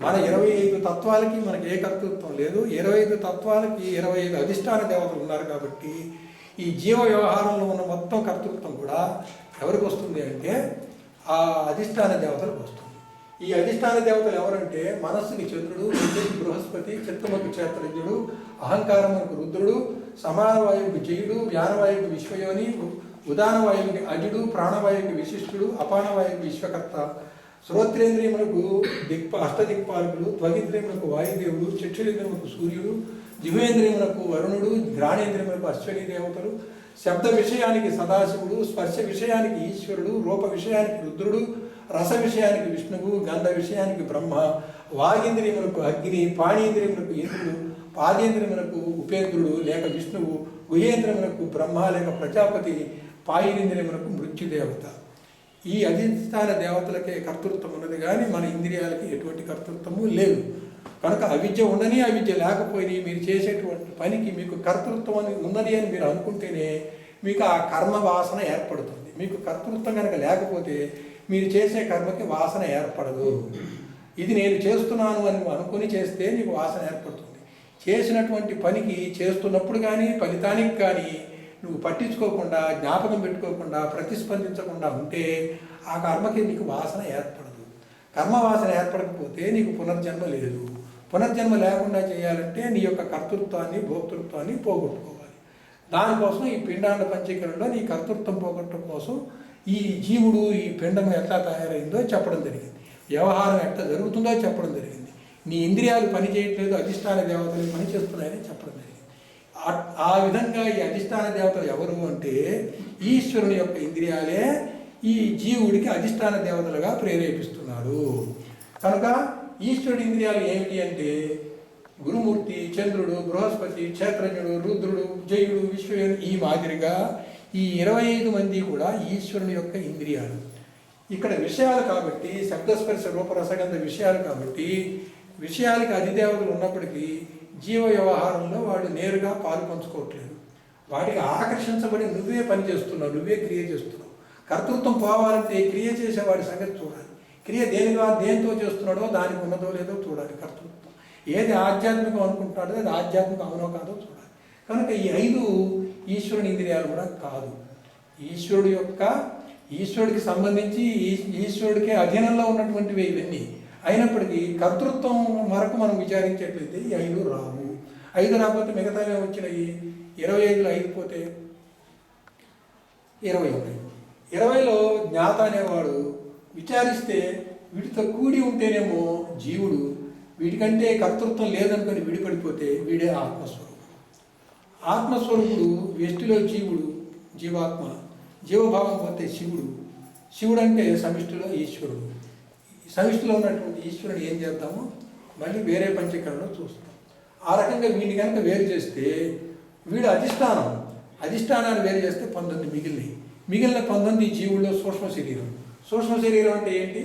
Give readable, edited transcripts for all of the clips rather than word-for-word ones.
మన 25 తత్వాలకి మనకి ఏ కర్తృత్వం లేదు. 25 తత్వాలకి 25 అధిష్టాన దేవతలు ఉన్నారు కాబట్టి ఈ జీవ వ్యవహారంలో ఉన్న మొత్తం కర్తృత్వం కూడా ఎవరికి వస్తుంది అంటే ఆ అధిష్టాన దేవతలకు వస్తుంది. ఈ అధిష్టాన దేవతలు ఎవరంటే మనస్సుకి చంద్రుడు, బుద్ధికి బృహస్పతి, చిత్తముకు క్షేత్రజ్ఞుడు, అహంకారముకు రుద్రుడు, సమానవాయువుకి జయుడు, జ్ఞానవాయువుకి విశ్వయోని, ఉదానవాయువుకి అజుడు, ప్రాణవాయువుకి విశిష్టుడు, అపానవాయువుకి విశ్వకర్త, శ్రోత్రేంద్రియములకు అష్టదిక్పాలకులు, త్వగిద్రియములకు వాయుదేవుడు, చక్షురేంద్రియములకు సూర్యుడు, జిహ్వేంద్రియములకు వరుణుడు, ఘ్రాణేంద్రియములకు అశ్వని దేవతలు, శబ్ద విషయానికి సదాశివుడు, స్పర్శ విషయానికి ఈశ్వరుడు, రూప విషయానికి రుద్రుడు, రస విషయానికి విష్ణువు, గంధ విషయానికి బ్రహ్మ, వాగేంద్రియములకు అగ్ని, పాణేంద్రియములకు ఇంద్రుడు, పాదేంద్రియములకు ఉపేంద్రుడు లేక విష్ణువు, గుహేంద్రియములకు బ్రహ్మ లేక ప్రజాపతి, పాయినేంద్రియములకు మృత్యుదేవత. ఈ అధిష్టాన దేవతలకే కర్తృత్వం ఉన్నది కానీ మన ఇంద్రియాలకి ఎటువంటి కర్తృత్వము లేదు. కనుక అవిద్య ఉండని అవిద్య లేకపోయి మీరు చేసేటువంటి పనికి మీకు కర్తృత్వం అని ఉన్నది అని మీరు అనుకుంటేనే మీకు ఆ కర్మ వాసన ఏర్పడుతుంది. మీకు కర్తృత్వం కనుక లేకపోతే మీరు చేసే కర్మకి వాసన ఏర్పడదు. ఇది నేను చేస్తున్నాను అని అనుకుని చేస్తే నీకు వాసన ఏర్పడుతుంది. చేసినటువంటి పనికి చేస్తున్నప్పుడు కానీ ఫలితానికి కానీ నువ్వు పట్టించుకోకుండా, జ్ఞాపకం పెట్టుకోకుండా, ప్రతిస్పందించకుండా ఉంటే ఆ కర్మకి నీకు వాసన ఏర్పడదు. కర్మ వాసన ఏర్పడకపోతే నీకు పునర్జన్మ లేదు. పునర్జన్మ లేకుండా చేయాలంటే నీ యొక్క కర్తృత్వాన్ని, భోక్తృత్వాన్ని పోగొట్టుకోవాలి. దానికోసం ఈ పిండాండ పంచీకరణలో నీ కర్తృత్వం పోగొట్టడం కోసం ఈ జీవుడు, ఈ పిండం ఎట్లా తయారైందో చెప్పడం జరిగింది. వ్యవహారం ఎట్లా జరుగుతుందో చెప్పడం జరిగింది. నీ ఇంద్రియాలు పని చేయట్లేదు, అధిష్టాన దేవతలు పని చేస్తున్నాయని చెప్పడం జరిగింది. ఆ విధంగా ఈ అధిష్టాన దేవతలు ఎవరు అంటే ఈశ్వరుని యొక్క ఇంద్రియాలే ఈ జీవుడికి అధిష్టాన దేవతలుగా ప్రేరేపిస్తున్నాడు. కనుక ఈశ్వరుడి ఇంద్రియాలు ఏమిటి అంటే గురుమూర్తి, చంద్రుడు, బృహస్పతి, క్షేత్రజ్ఞుడు, రుద్రుడు, జయుడు, విశ్వయుడు, ఈ మాదిరిగా ఈ 25 మంది కూడా ఈశ్వరుని యొక్క ఇంద్రియాలు. ఇక్కడ విషయాలు కాబట్టి శబ్దస్పర్శ రూపరసగంధ విషయాలు కాబట్టి విషయాలకి అధిదేవతలు ఉన్నప్పటికీ జీవ వ్యవహారంలో వాడు నేరుగా పాలు పంచుకోవట్లేదు. వాటికి ఆకర్షించబడి నువ్వే పని చేస్తున్నావు, నువ్వే క్రియ చేస్తున్నావు. కర్తృత్వం పోవాలంటే క్రియ చేసేవాడి సంగతి చూడాలి. క్రియ దేనితో చేస్తున్నాడో దానికి ఉన్నదో లేదో చూడాలి. కర్తృత్వం ఏది ఆధ్యాత్మికం అనుకుంటున్నాడో అది ఆధ్యాత్మికం అవునో కాదో చూడాలి. కనుక ఈ 5 ఈశ్వరుని ఇంద్రియాలు కూడా కాదు. ఈశ్వరుడికి సంబంధించి ఈశ్వరుడికి అధీనంలో ఉన్నటువంటివి ఇవన్నీ అయినప్పటికీ కర్తృత్వం వరకు మనం విచారించేట్లయితే ఈ 5 రావు. 5 రాకపోతే మిగతావే వచ్చినాయి. 25లో 5 పోతే 20 ఉన్నాయి. 20లో జ్ఞాత అనేవాడు విచారిస్తే వీటితో కూడి ఉంటేనేమో జీవుడు, వీటికంటే కర్తృత్వం లేదనుకొని విడిపడిపోతే వీడే ఆత్మస్వరూపుడు. ఆత్మస్వరూపుడు వ్యష్టిలో జీవుడు, జీవాత్మ, జీవభావం పోతే శివుడు. శివుడు అంటే సమిష్టిలో ఈశ్వరుడు. సమిష్టిలో ఉన్నటువంటి ఈశ్వరుడు ఏం చేద్దామో మళ్ళీ వేరే పంచీకరణలో చూస్తాం. ఆ రకంగా వీడిని కనుక వేరు చేస్తే వీడు అధిష్టానాన్ని వేరు చేస్తే 19 మిగిలిన 19 జీవుల్లో సూక్ష్మ శరీరం. సూక్ష్మ శరీరం అంటే ఏంటి?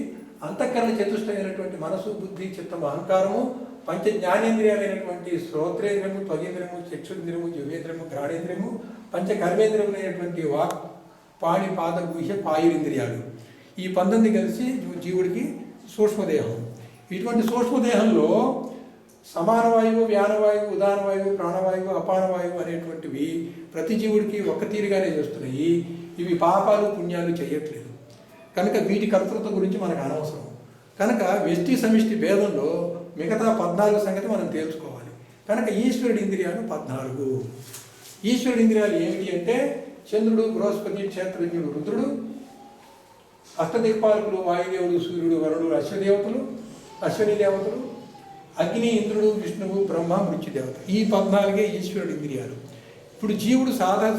అంతఃకరణ చతుష్టమైనటువంటి మనసు, బుద్ధి, చిత్తం, అహంకారము, పంచ జ్ఞానేంద్రియాలైనటువంటి శ్రోత్రేంద్రియము, త్వగేంద్రియము, చక్షుంద్రియము, జిహ్వేంద్రియము, ఘ్రాణేంద్రియము, పంచ కర్మేంద్రియములైనటువంటి వాక్, పాణి, పాద, గుహ్య, పాయురింద్రియాలు. ఈ 19 కలిసి జీవుడికి సూక్ష్మదేహం. ఇటువంటి సూక్ష్మదేహంలో సమానవాయువు, వ్యానవాయువు, ఉదానవాయువు, ప్రాణవాయువు, అపానవాయువు అనేటువంటివి ప్రతి జీవుడికి ఒక్క తీరుగానే చేస్తున్నాయి. ఇవి పాపాలు, పుణ్యాలు చేయట్లేదు. కనుక వీటి కర్తృత్వం గురించి మనకు అనవసరం. కనుక వ్యష్టి సమిష్టి భేదంలో మిగతా 14 సంగతి మనం తేల్చుకోవాలి. కనుక ఈశ్వరుడి ఇంద్రియాలు 14. ఈశ్వరుడి ఇంద్రియాలు ఏమిటి అంటే చంద్రుడు, బృహస్పతి, క్షేత్రజ్ఞుడు, రుద్రుడు, అష్టదిక్పాలకులు, వాయుదేవుడు, సూర్యుడు, వరుణుడు, అశ్వని దేవతలు, అగ్ని, ఇంద్రుడు, విష్ణువు, బ్రహ్మ, మృత్యుదేవత. ఈ 14 ఈశ్వరుడి ఇంద్రియాలు. ఇప్పుడు జీవుడు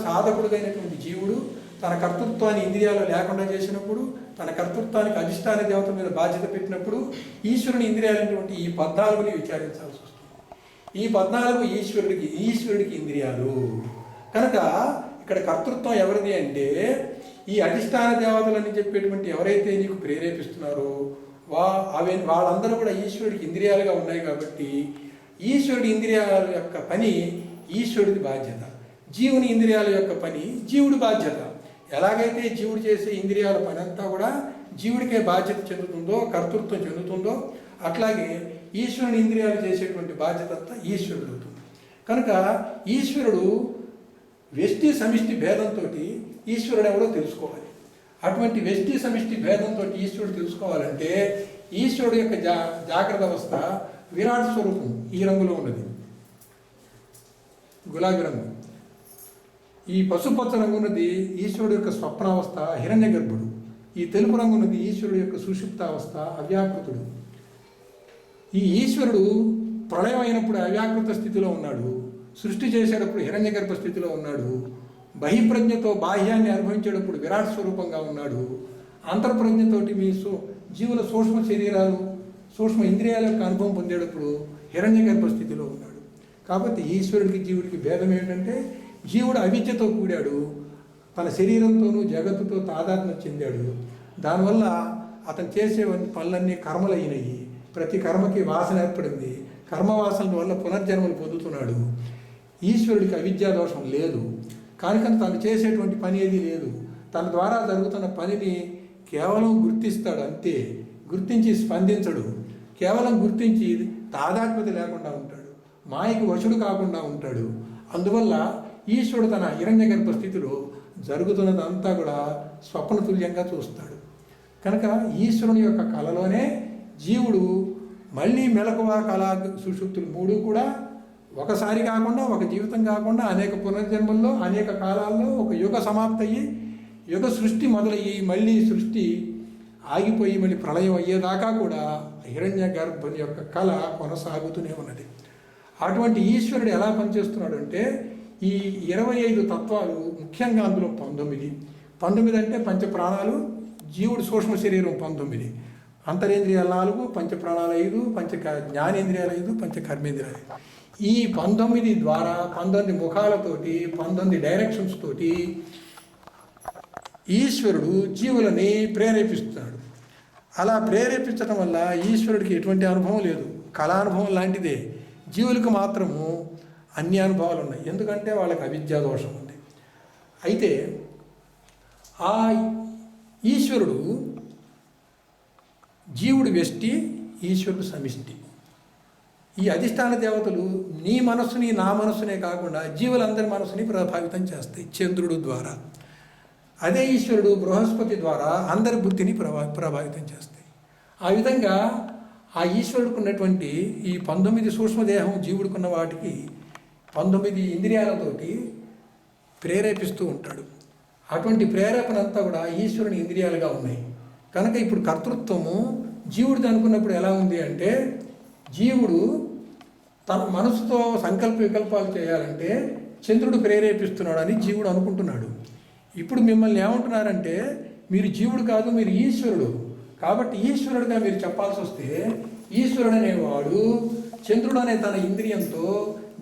సాధకుడుగైనటువంటి జీవుడు తన కర్తృత్వాన్ని ఇంద్రియాలు లేకుండా చేసినప్పుడు, తన కర్తృత్వానికి అధిష్టాన దేవత మీద బాధ్యత పెట్టినప్పుడు ఈశ్వరుని ఇంద్రియాలైనటువంటి ఈ 14ని విచారించాల్సి వస్తుంది. ఈ 14 ఈశ్వరుడికి ఇంద్రియాలు. కనుక ఇక్కడ కర్తృత్వం ఎవరిది అంటే ఈ అధిష్టాన దేవతలని చెప్పేటువంటి ఎవరైతే నీకు ప్రేరేపిస్తున్నారో వాళ్ళందరూ కూడా ఈశ్వరుడికి ఇంద్రియాలుగా ఉన్నాయి. కాబట్టి ఈశ్వరుడి ఇంద్రియాల యొక్క పని ఈశ్వరుడి బాధ్యత, జీవుని ఇంద్రియాల యొక్క పని జీవుడి బాధ్యత. ఎలాగైతే జీవుడు చేసే ఇంద్రియాల పని అంతా కూడా జీవుడికే బాధ్యత చెందుతుందో, కర్తృత్వం చెందుతుందో, అట్లాగే ఈశ్వరుని ఇంద్రియాలు చేసేటువంటి బాధ్యత అంతా ఈశ్వరుడు అవుతుంది. కనుక ఈశ్వరుడు వ్యష్టి సమిష్టి భేదంతో ఈశ్వరుడు ఎవరో తెలుసుకోవాలి. అటువంటి వ్యష్టి సమిష్టి భేదంతో ఈశ్వరుడు తెలుసుకోవాలంటే ఈశ్వరుడు యొక్క జాగ్రత్త అవస్థ విరాట్ స్వరూపం ఈ రంగులో ఉన్నది, గులాబీ రంగు. ఈ పసుపచ్చ రంగు ఉన్నది ఈశ్వరుడు యొక్క స్వప్నావస్థ హిరణ్య గర్భుడు. ఈ తెలుపు రంగు ఉన్నది ఈశ్వరుడు యొక్క సుషుప్తావస్థ అవ్యాకృతుడు. ఈ ఈశ్వరుడు ప్రళయం అయినప్పుడు అవ్యాకృత స్థితిలో ఉన్నాడు, సృష్టి చేసేటప్పుడు హిరణ్య గర్భ స్థితిలో ఉన్నాడు, బహిప్రజ్ఞతో బాహ్యాన్ని అనుభవించేటప్పుడు విరాట్ స్వరూపంగా ఉన్నాడు, అంతర్ప్రజ్ఞతోటి మీ జీవుల సూక్ష్మ శరీరాలు సూక్ష్మ ఇంద్రియాల యొక్క అనుభవం పొందేటప్పుడు హిరణ్య గర్భ స్థితిలో ఉన్నాడు. కాబట్టి ఈశ్వరుడికి జీవుడికి భేదం ఏంటంటే జీవుడు అవిద్యతో కూడాడు, తన శరీరంతోనూ జగత్తుతో తాదాత్మ్యం చెందాడు. దానివల్ల అతను చేసే పనులన్నీ కర్మలైనవి, ప్రతి కర్మకి వాసన ఏర్పడింది, కర్మవాసన వల్ల పునర్జన్మలు పొందుతున్నాడు. ఈశ్వరుడికి అవిద్యా దోషం లేదు, కనుక తను చేసేటువంటి పని ఏది లేదు. తన ద్వారా జరుగుతున్న పనిని కేవలం గుర్తిస్తాడు అంతే, గుర్తించి స్పందించడు. కేవలం గుర్తించి తాదాత్మ్యత లేకుండా ఉంటాడు, మాయకు వశుడు కాకుండా ఉంటాడు. అందువల్ల ఈశ్వరుడు తన హిరణ్య గర్భ స్థితిలో జరుగుతున్నదంతా కూడా స్వప్నతుల్యంగా చూస్తాడు. కనుక ఈశ్వరుని యొక్క కళలోనే జీవుడు మళ్ళీ మెలకువ కళ సుషుప్తులు మూడు కూడా ఒకసారి కాకుండా, ఒక జీవితం కాకుండా అనేక పునర్జన్మల్లో అనేక కాలాల్లో ఒక యుగ సమాప్తి అయ్యి యుగ సృష్టి మొదలయ్యి మళ్ళీ సృష్టి ఆగిపోయి మళ్ళీ ప్రళయం అయ్యేదాకా కూడా హిరణ్య గర్భుని యొక్క కళ కొనసాగుతూనే ఉన్నది. అటువంటి ఈశ్వరుడు ఎలా పనిచేస్తున్నాడు అంటే ఈ 25 తత్వాలు, ముఖ్యంగా అందులో 19 అంటే పంచప్రాణాలు, జీవుడు సూక్ష్మ శరీరం 19, అంతరేంద్రియాలు 4, పంచప్రాణాలు 5, జ్ఞానేంద్రియాలు 5, పంచకర్మేంద్రియాలు 5. ఈ 19 ద్వారా 19 ముఖాలతోటి 19 డైరెక్షన్స్ తోటి ఈశ్వరుడు జీవులని ప్రేరేపిస్తున్నాడు. అలా ప్రేరేపించడం వల్ల ఈశ్వరుడికి ఎటువంటి అనుభవం లేదు, కళానుభవం లాంటిదే. జీవులకు మాత్రము అన్ని అనుభవాలు ఉన్నాయి, ఎందుకంటే వాళ్ళకి అవిద్యా దోషం ఉంది. అయితే ఆ ఈశ్వరుడు జీవుడు వ్యష్టి, ఈశ్వరుడు సమిష్టి. ఈ అధిష్టాన దేవతలు నీ మనస్సుని నా మనస్సునే కాకుండా జీవులందరి మనస్సుని ప్రభావితం చేస్తాయి చంద్రుడు ద్వారా. అదే ఈశ్వరుడు బృహస్పతి ద్వారా అందరి బుద్ధిని ప్రభావితం చేస్తాయి. ఆ విధంగా ఆ ఈశ్వరుడికి ఉన్నటువంటి ఈ 19 సూక్ష్మదేహం జీవుడుకున్న వాటికి 19 ఇంద్రియాలతోటి ప్రేరేపిస్తూ ఉంటాడు. అటువంటి ప్రేరేపణ అంతా కూడా ఈశ్వరుని ఇంద్రియాలుగా ఉన్నాయి. కనుక ఇప్పుడు కర్తృత్వము జీవుడిది అనుకున్నప్పుడు ఎలా ఉంది అంటే జీవుడు తన మనసుతో సంకల్ప వికల్పాలు చేయాలంటే చంద్రుడు ప్రేరేపిస్తున్నాడని జీవుడు అనుకుంటున్నాడు. ఇప్పుడు మిమ్మల్ని ఏమంటున్నారంటే మీరు జీవుడు కాదు, మీరు ఈశ్వరుడు. కాబట్టి ఈశ్వరుడుగా మీరు చెప్పాల్సి వస్తే ఈశ్వరుడు అనేవాడు చంద్రుడు అనే తన ఇంద్రియంతో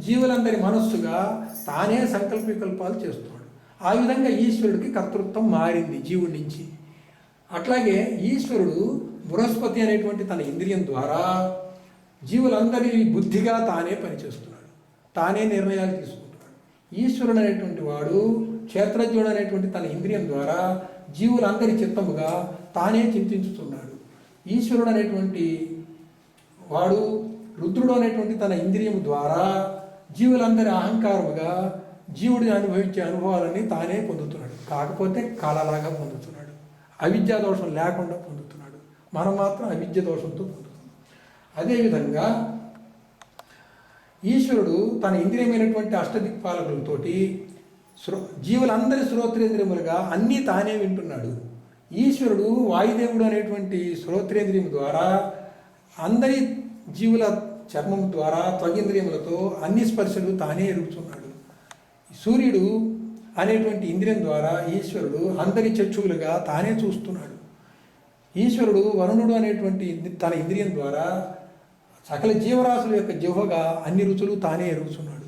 జీవులందరి మనస్సుగా తానే సంకల్ప వికల్పాలు చేస్తున్నాడు. ఆ విధంగా ఈశ్వరుడికి కర్తృత్వం మారింది జీవుడి నుంచి. అట్లాగే ఈశ్వరుడు బృహస్పతి అనేటువంటి తన ఇంద్రియం ద్వారా జీవులందరి బుద్ధిగా తానే పనిచేస్తున్నాడు, తానే నిర్ణయాలు తీసుకుంటున్నాడు. ఈశ్వరుడు అనేటువంటి వాడు క్షేత్రజ్ఞుడు అనేటువంటి తన ఇంద్రియం ద్వారా జీవులందరి చిత్తముగా తానే చింతించుతున్నాడు. ఈశ్వరుడు అనేటువంటి వాడు రుద్రుడు అనేటువంటి తన ఇంద్రియం ద్వారా జీవులందరి అహంకారముగా జీవుడిని అనుభవించే అనుభవాలన్నీ తానే పొందుతున్నాడు. కాకపోతే కళలాగా పొందుతున్నాడు, అవిద్యా దోషం లేకుండా పొందుతున్నాడు. మనం మాత్రం అవిద్య దోషంతో పొందుతున్నాం. అదేవిధంగా ఈశ్వరుడు తన ఇంద్రియమైనటువంటి అష్టదిక్పాలకులతోటి జీవులందరి శ్రోత్రేంద్రియములుగా అన్నీ తానే వింటున్నాడు. ఈశ్వరుడు వాయుదేవుడు అనేటువంటి శ్రోత్రేంద్రియం ద్వారా అందరి జీవుల చర్మం ద్వారా త్వగింద్రియములతో అన్ని స్పర్శలు తానే ఎరుగుతున్నాడు. సూర్యుడు అనేటువంటి ఇంద్రియం ద్వారా ఈశ్వరుడు అందరి చక్షువులుగా తానే చూస్తున్నాడు. ఈశ్వరుడు వరుణుడు అనేటువంటి తన ఇంద్రియం ద్వారా సకల జీవరాశుల యొక్క జిహ్వగా అన్ని రుచులు తానే ఎరుగుతున్నాడు.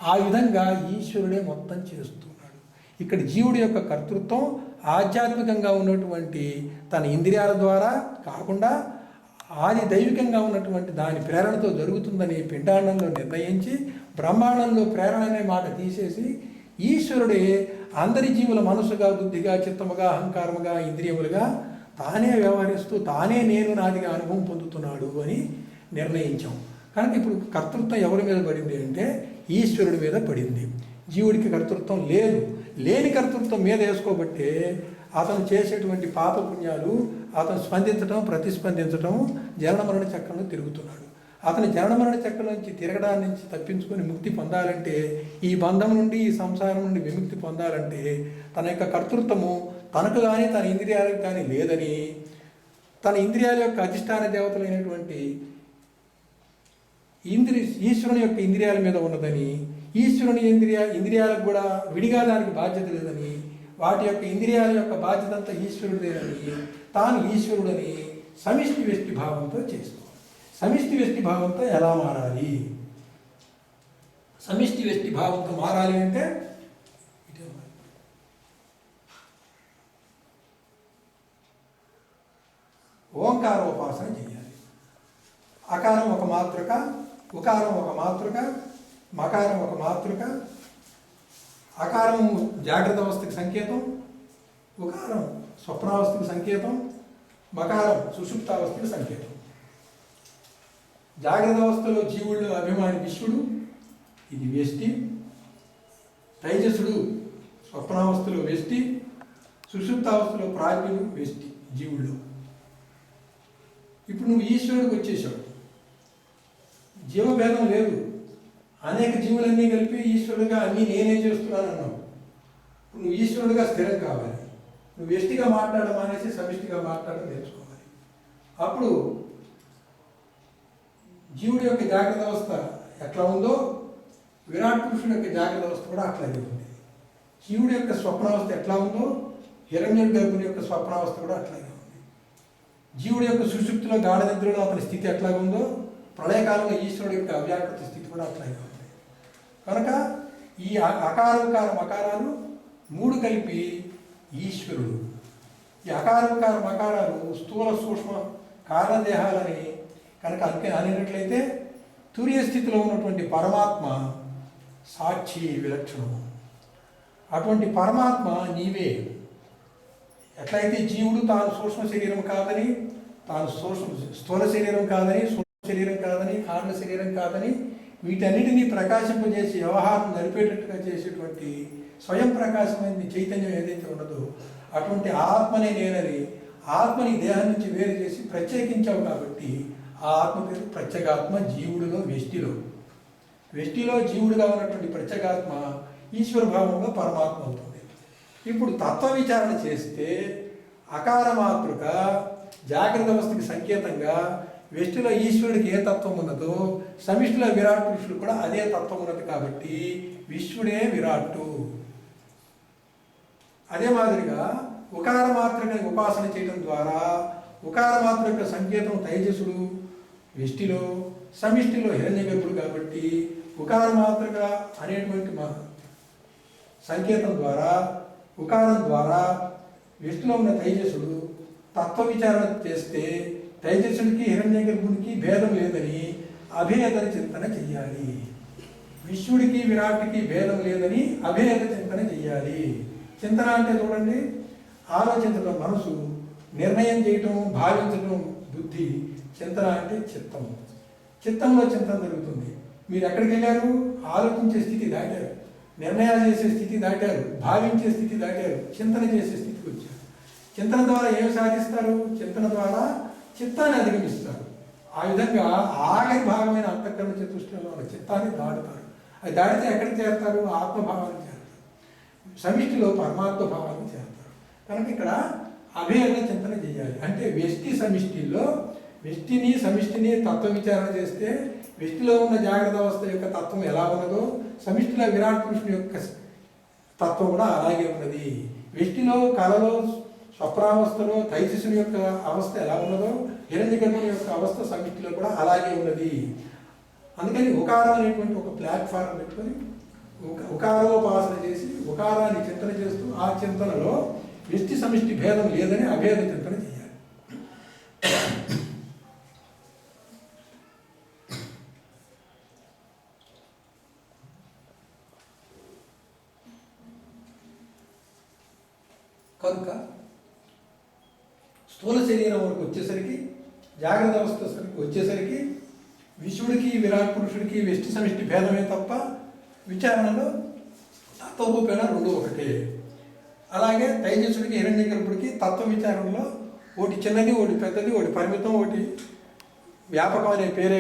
ఆ విధంగా ఈశ్వరుడే మొత్తం చేస్తున్నాడు. ఇక్కడ జీవుడి యొక్క కర్తృత్వం ఆధ్యాత్మికంగా ఉన్నటువంటి తన ఇంద్రియాల ద్వారా కాకుండా ఆది దైవికంగా ఉన్నటువంటి దాని ప్రేరణతో జరుగుతుందని పిండాండంలో నిర్ణయించి బ్రహ్మాండంలో ప్రేరణ అనే మాట తీసేసి ఈశ్వరుడే అందరి జీవుల మనసుగా బుద్ధిగా చిత్తముగా అహంకారముగా ఇంద్రియములుగా తానే వ్యవహరిస్తూ తానే నేను నాదిగా అనుభవం పొందుతున్నాడు అని నిర్ణయించాం. కనుక ఇప్పుడు కర్తృత్వం ఎవరి మీద పడింది అంటే ఈశ్వరుడి మీద పడింది. జీవుడికి కర్తృత్వం లేదు. లేని కర్తృత్వం మీద వేసుకోబట్టే అతను చేసేటువంటి పాపపుణ్యాలు అతను స్పందించడం, ప్రతిస్పందించడం, జనన మరణ చక్రంలో తిరుగుతున్నాడు. అతని జనన మరణ చక్రం నుంచి తిరగడాన్ని నుంచి తప్పించుకొని ముక్తి పొందాలంటే, ఈ బంధం నుండి ఈ సంసారం నుండి విముక్తి పొందాలంటే తన యొక్క కర్తృత్వము తనకు కానీ తన ఇంద్రియాలకు కానీ లేదని, తన ఇంద్రియాల యొక్క అధిష్టాన దేవతలైనటువంటి ఈశ్వరుని యొక్క ఇంద్రియాల మీద ఉన్నదని, ఈశ్వరుని ఇంద్రియాలకు కూడా విడిగా దానికి బాధ్యత లేదని, వాటి యొక్క ఇంద్రియాల యొక్క బాధ్యత అంతా ఈశ్వరుడిదేనని, తాను ఈశ్వరుడని సమిష్టి వ్యష్టి భావంతో చేసుకోవాలి. సమిష్టి వ్యష్టి భావంతో ఎలా మారాలి? సమిష్టి వ్యష్టి భావంతో మారాలి అంటే ఓంకారోపాసన చేయాలి. అకారం ఒక మాతృక, ఉకారం ఒక మాతృక, మకారం ఒక మాతృక. అకారం జాగ్రత్త అవస్థకి సంకేతం, ఉకారం స్వప్నావస్థకి సంకేతం, మకారం సుషుప్తావస్థకి సంకేతం. జాగ్రత్త అవస్థలో జీవుళ్ళు అభిమాని విశ్వడు, ఇది వ్యష్టి. తైజసుడు స్వప్నావస్థలో వ్యష్టి, సుషుప్తావస్థలో ప్రాజ్ఞుడు వ్యష్టి జీవుళ్ళు. ఇప్పుడు నువ్వు ఈశ్వరుడికి వచ్చేసావు. జీవభేదం లేదు. అనేక జీవులన్నీ కలిపి ఈశ్వరుడిగా అన్నీ నేనే చేస్తున్నాను అన్నావు. ఇప్పుడు నువ్వు ఈశ్వరుడిగా స్థిరం కావాలి. నువ్వు వ్యష్టిగా మాట్లాడడం అనేసి సమిష్టిగా మాట్లాడడం నేర్చుకోవాలి. అప్పుడు జీవుడి యొక్క జాగ్రత్త అవస్థ ఎట్లా ఉందో విరాట్ పురుషుడి యొక్క జాగ్రత్త అవస్థ కూడా అట్లాగే ఉంది. జీవుడి యొక్క స్వప్నావస్థ ఎట్లా ఉందో హిరణ్యుడి గర్భుని యొక్క స్వప్నావస్థ కూడా అట్లాగే ఉంది. జీవుడి యొక్క సుషుప్తిలో గాఢ నిద్రలో అతని స్థితి ఎట్లాగా ఉందో ప్రళయకాలంలో ఈశ్వరుడి యొక్క అవ్యాకృత స్థితి కూడా అట్లాగే ఉంది. కనుక ఈ అకారకార మకారాలు మూడు కలిపి ఈశ్వరుడు. ఈ అకారకార మకారాలు స్థూల సూక్ష్మ కారణదేహాలని కనుక అనేటట్లయితే తురియ స్థితిలో ఉన్నటువంటి పరమాత్మ సాక్షి విలక్షణము. అటువంటి పరమాత్మ నీవే. ఎట్లయితే జీవుడు తాను సూక్ష్మ శరీరం కాదని, తాను స్థూల శరీరం కాదని, సూక్ష్మ శరీరం కాదని, కారణ శరీరం కాదని వీటన్నిటినీ ప్రకాశింపజేసి వ్యవహారం నడిపేటట్టుగా చేసేటువంటి స్వయం ప్రకాశమైన చైతన్యం ఏదైతే ఉన్నదో అటువంటి ఆత్మనే నేనని ఆత్మని దేహం నుంచి వేరు చేసి ప్రత్యేకించావు. కాబట్టి ఆ ఆత్మ పేరు ప్రత్యేగాత్మ. జీవుడిలో వ్యష్టిలో జీవుడుగా ఉన్నటువంటి ప్రత్యేగాత్మ ఈశ్వర భావంలో పరమాత్మ అవుతుంది. ఇప్పుడు తత్వ విచారణ చేస్తే అకార మాతృక జాగ్రత్త అవస్థకి సంకేతంగా వ్యష్టిలో ఈశ్వరుడికి ఏ తత్వం ఉన్నదో సమిష్టిలో విరాట్ పురుషుడు కూడా అదే తత్వం ఉన్నది. కాబట్టి విశ్వడే విరాట్టు. అదే మాదిరిగా ఉకార మాత్రని ఉపాసన చేయడం ద్వారా ఉకార మాత్ర యొక్క సంకేతం తైజసుడు వ్యష్టిలో, సమిష్టిలో హిరణ్యగర్భుడు. కాబట్టి ఉకార మాత్రక అనేటువంటి సంకేతం ద్వారా ఉకారం ద్వారా వ్యష్టిలో ఉన్న తైజసుడు తత్వ విచారణ చేస్తే తైజసుడికి హిరణ్యగర్భుడికి భేదం లేదని అభేద చింతన చెయ్యాలి. విశ్వడికి విరాట్కి భేదం లేదని అభేద చింతన చెయ్యాలి. చింతన అంటే చూడండి, ఆలోచించడం మనసు, నిర్ణయం చేయటం, భావించడం బుద్ధి. చింతన అంటే చిత్తము. చిత్తంలో చింతన జరుగుతుంది. మీరు ఎక్కడికి వెళ్ళారు? ఆలోచించే స్థితి దాటారు, నిర్ణయాలు చేసే స్థితి దాటారు, భావించే స్థితి దాటారు, చింతన చేసే స్థితికి వచ్చారు. చింతన ద్వారా ఏమి సాధిస్తారు? చింతన ద్వారా చిత్తాన్ని అధిగమిస్తారు. ఆ విధంగా ఆఖరి భాగమైన అంతఃకరణ చతుష్టయంలో ఉన్న చిత్తాన్ని దాటుతారు. అది దాటితే ఎక్కడికి చేరుతారు? ఆత్మభావాన్ని చేరుతారు, సమిష్టిలో పరమాత్మ భావాన్ని చేరుతారు. కనుక ఇక్కడ అభేద చింతన చేయాలి. అంటే వ్యష్టి సమిష్టిలో వ్యష్టిని సమిష్టిని తత్వ విచారణ చేస్తే వ్యష్టిలో ఉన్న జాగ్రత్త అవస్థ యొక్క తత్వం ఎలా ఉన్నదో సమిష్టిలో విరాట్ పురుషుని యొక్క తత్వం కూడా అలాగే ఉన్నది. వ్యష్టిలో కళలో స్వప్నావస్థలో తైజసుని యొక్క అవస్థ ఎలా ఉన్నదో హిరణ్యగర్భుని యొక్క అవస్థ సమిష్టిలో కూడా అలాగే ఉన్నది. అందుకని ఉకారం అనేటువంటి ఒక ప్లాట్ఫారం పెట్టుకొని ఉకారోపాసన చేసి ఉకారాన్ని చింతన చేస్తూ ఆ చింతనలో వ్యష్టి సమిష్టి భేదం లేదని అభేద చింతన చేయాలి. కనుక స్థూల శరీరం వరకు వచ్చేసరికి, జాగ్రత్త అవస్థ వచ్చేసరికి విశ్వడికి విరాట్ పురుషుడికి వ్యష్టి సమిష్టి భేదమే తప్ప విచారణలో తత్వరూపేణ రెండు ఒకటే. అలాగే తైజసుడికి హిరణ్యగర్భుడికి తత్వ విచారణలో ఒకటి చిన్నది, ఒకటి పెద్దది, ఒకటి పరిమితం, ఒకటి వ్యాపకం అనే పేరే